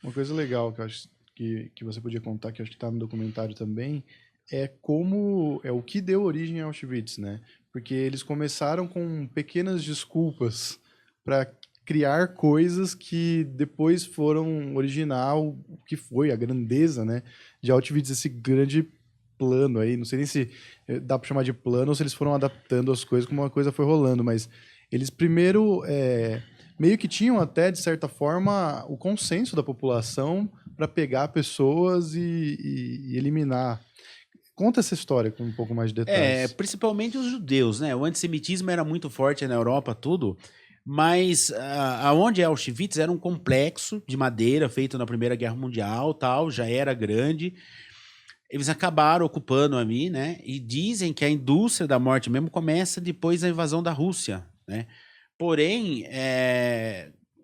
Uma coisa legal que eu acho que você podia contar, que eu acho que está no documentário também, é o que deu origem a Auschwitz, né? Porque eles começaram com pequenas desculpas para criar coisas que depois foram originar o que foi a grandeza, né, de Auschwitz, esse grande plano aí. Não sei nem se dá para chamar de plano ou se eles foram adaptando as coisas como uma coisa foi rolando, mas eles primeiro meio que tinham até, de certa forma, o consenso da população para pegar pessoas e eliminar. Conta essa história com um pouco mais de detalhes. Principalmente os judeus, né? O antissemitismo era muito forte na Europa, tudo, mas aonde é Auschwitz era um complexo de madeira feito na Primeira Guerra Mundial, tal, já era grande. Eles acabaram ocupando ali, né? E dizem que a indústria da morte mesmo começa depois da invasão da Rússia, né? Porém,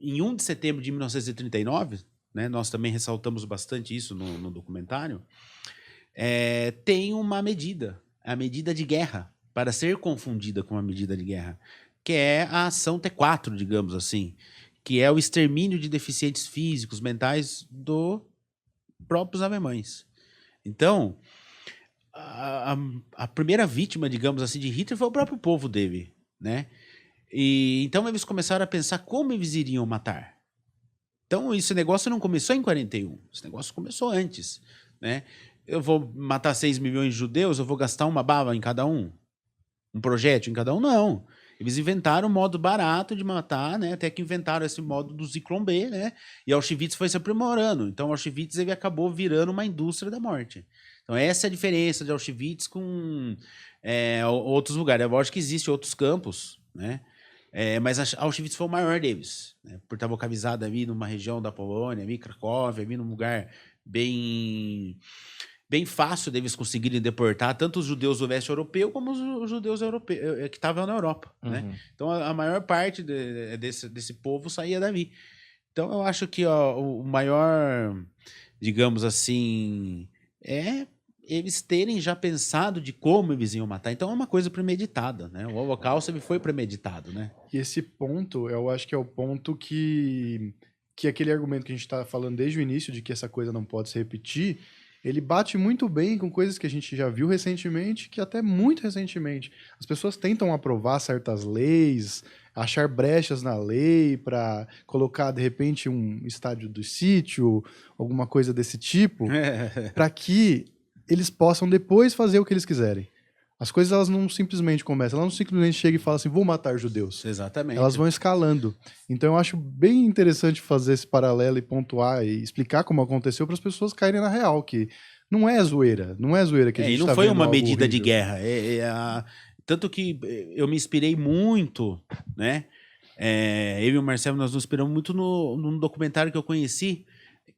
em 1 de setembro de 1939, né? Nós também ressaltamos bastante isso no documentário. Tem uma medida, a medida de guerra, para ser confundida com a medida de guerra, que é a ação T4, digamos assim, que é o extermínio de deficientes físicos, mentais dos próprios alemães. Então, a primeira vítima, digamos assim, de Hitler foi o próprio povo dele, né? E então eles começaram a pensar como eles iriam matar. Então, esse negócio não começou em 41, esse negócio começou antes, né? Eu vou matar 6 milhões de judeus, eu vou gastar uma bala em cada um? Um projétil em cada um? Não. Eles inventaram um modo barato de matar, né? Até que inventaram esse modo do Zyklon B, né? E Auschwitz foi se aprimorando. Então, Auschwitz ele acabou virando uma indústria da morte. Então, essa é a diferença de Auschwitz com outros lugares. É lógico que existem outros campos, né? Mas Auschwitz foi o maior deles, né? Por estar localizado ali numa região da Polônia, ali, Cracóvia, ali num lugar bem fácil deles conseguirem deportar tanto os judeus do leste europeu como os judeus europeus que estavam na Europa, né? Uhum. Então a maior parte desse povo saía dali. Então eu acho que ó, o maior, digamos assim, é eles terem já pensado de como eles iam matar. Então é uma coisa premeditada, né? O Holocausto ele foi premeditado, né? E esse ponto, eu acho que é o ponto que aquele argumento que a gente está falando desde o início, de que essa coisa não pode se repetir, ele bate muito bem com coisas que a gente já viu recentemente, que até muito recentemente. As pessoas tentam aprovar certas leis, achar brechas na lei para colocar, de repente, um estádio do sítio, alguma coisa desse tipo, para que eles possam depois fazer o que eles quiserem. As coisas elas não simplesmente começam, elas não simplesmente chegam e falam assim, vou matar judeus. Elas Exatamente. vão escalando. Então eu acho bem interessante fazer esse paralelo e pontuar e explicar como aconteceu para as pessoas caírem na real, que não é zoeira, não é zoeira que a E gente não está foi vendo uma algo medida de horrível. guerra. Tanto que eu me inspirei muito, né? Eu e o Marcelo, nós nos inspiramos muito num documentário que eu conheci,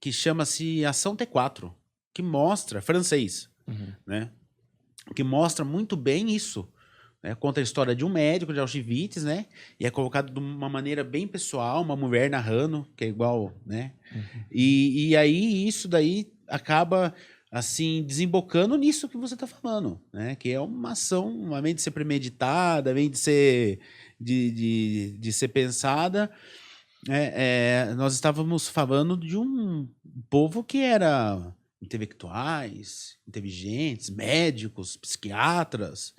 que chama-se Ação T4, que mostra, francês, Uhum. né? Que mostra muito bem isso. Né? Conta a história de um médico de Auschwitz, né? E é colocado de uma maneira bem pessoal, uma mulher narrando, que é igual, né? Uhum. E aí isso daí acaba assim desembocando nisso que você está falando, né? Que é uma ação, além de ser premeditada, além de ser de ser pensada, nós estávamos falando de um povo que era intelectuais, inteligentes, médicos, psiquiatras,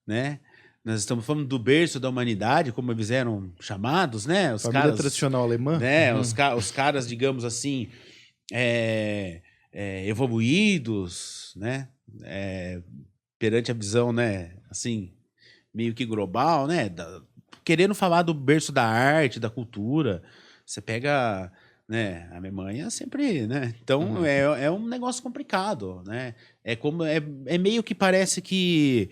né? Nós estamos falando do berço da humanidade, como eles eram chamados, né? Os Família caras, tradicional alemã? né? Os, Uhum. ca os caras, digamos assim, evoluídos, né? É, perante a visão, né? Assim, meio que global, né? Querendo falar do berço da arte, da cultura. Você pega, né? A Alemanha sempre, né? Então Uhum. é um negócio complicado, né? É meio que parece que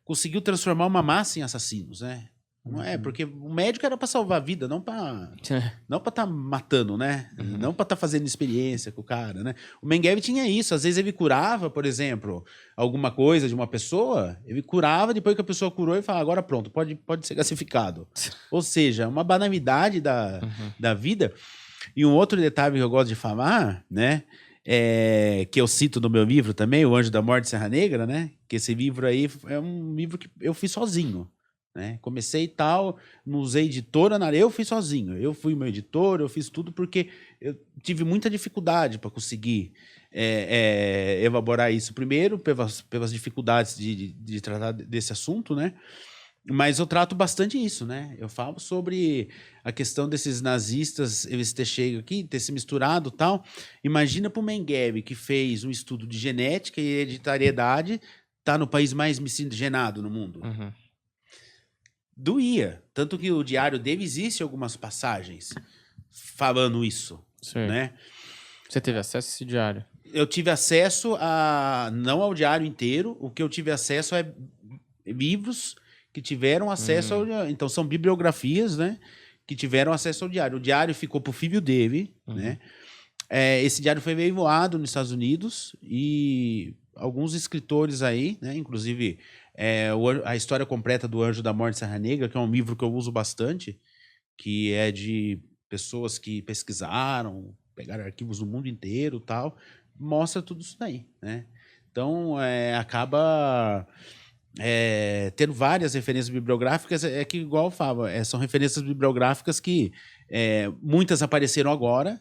conseguiu transformar uma massa em assassinos, né? Não é, Uhum. porque o médico era para salvar a vida, não para estar matando, né? Uhum. Não para estar fazendo experiência com o cara, né? O Mengele tinha isso, às vezes ele curava, por exemplo, alguma coisa de uma pessoa, ele curava, depois que a pessoa curou, ele falava, agora pronto, pode ser gasificado. Ou seja, uma banalidade Uhum. da vida. E um outro detalhe que eu gosto de falar, né? Que eu cito no meu livro também, O Anjo da Morte Serra Negra, né? Que esse livro aí é um livro que eu fiz sozinho. né? Comecei e tal, não usei editora, nada. Eu fui sozinho. Eu fui meu editor, eu fiz tudo porque eu tive muita dificuldade para conseguir elaborar isso. Primeiro, pelas dificuldades de tratar desse assunto, né? Mas eu trato bastante isso, né? Eu falo sobre a questão desses nazistas, eles ter chegado aqui, ter se misturado e tal. Imagina para o Mengele, que fez um estudo de genética e hereditariedade, tá no país mais miscigenado no mundo. Uhum. Doía. Tanto que o diário dele existe algumas passagens falando isso, Sim. né? Você teve acesso a esse diário? Eu tive acesso não ao diário inteiro, o que eu tive acesso é livros que tiveram acesso ao diário. Então, são bibliografias, né? Que tiveram acesso ao diário. O diário ficou pro filho dele, né? Esse diário foi veiculado nos Estados Unidos e alguns escritores aí, né? Inclusive, a história completa do Anjo da Morte Serra Negra, que é um livro que eu uso bastante, que é de pessoas que pesquisaram, pegaram arquivos do mundo inteiro e tal, mostra tudo isso daí, né? Então, acaba tendo várias referências bibliográficas, que igual eu falo, são referências bibliográficas que muitas apareceram agora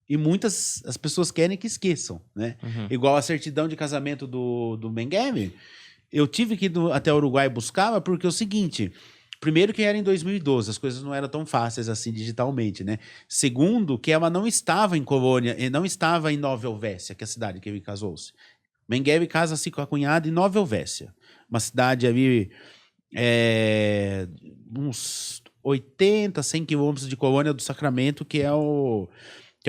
e muitas as pessoas querem que esqueçam, né? Igual a certidão de casamento do Mengele, eu tive que ir até o Uruguai buscar, porque é o seguinte, primeiro que era em 2012, as coisas não eram tão fáceis assim digitalmente, né? Segundo, que ela não estava em Colônia, e não estava em Nova Helvécia, que é a cidade que ele casou-se. Mengele casa-se com a cunhada em Nova Helvécia, uma cidade ali uns 80, 100 quilômetros de Colônia do Sacramento, que é o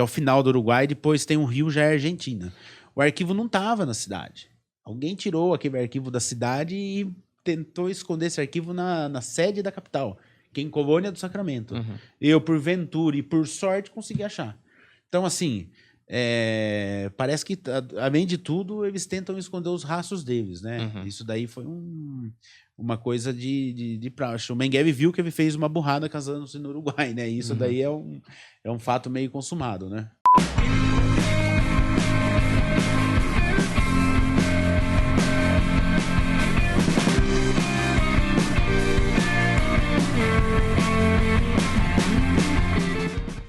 final do Uruguai, depois tem um rio, já é Argentina. O arquivo não estava na cidade. Alguém tirou aquele arquivo da cidade e tentou esconder esse arquivo na sede da capital, que é em Colônia do Sacramento. Eu, por ventura e por sorte, consegui achar. Então, assim, parece que, além de tudo, eles tentam esconder os rastros deles, né? Isso daí foi uma coisa de praxe. O Mengele viu que ele fez uma burrada casando-se no Uruguai, né? Isso daí é um fato meio consumado, né?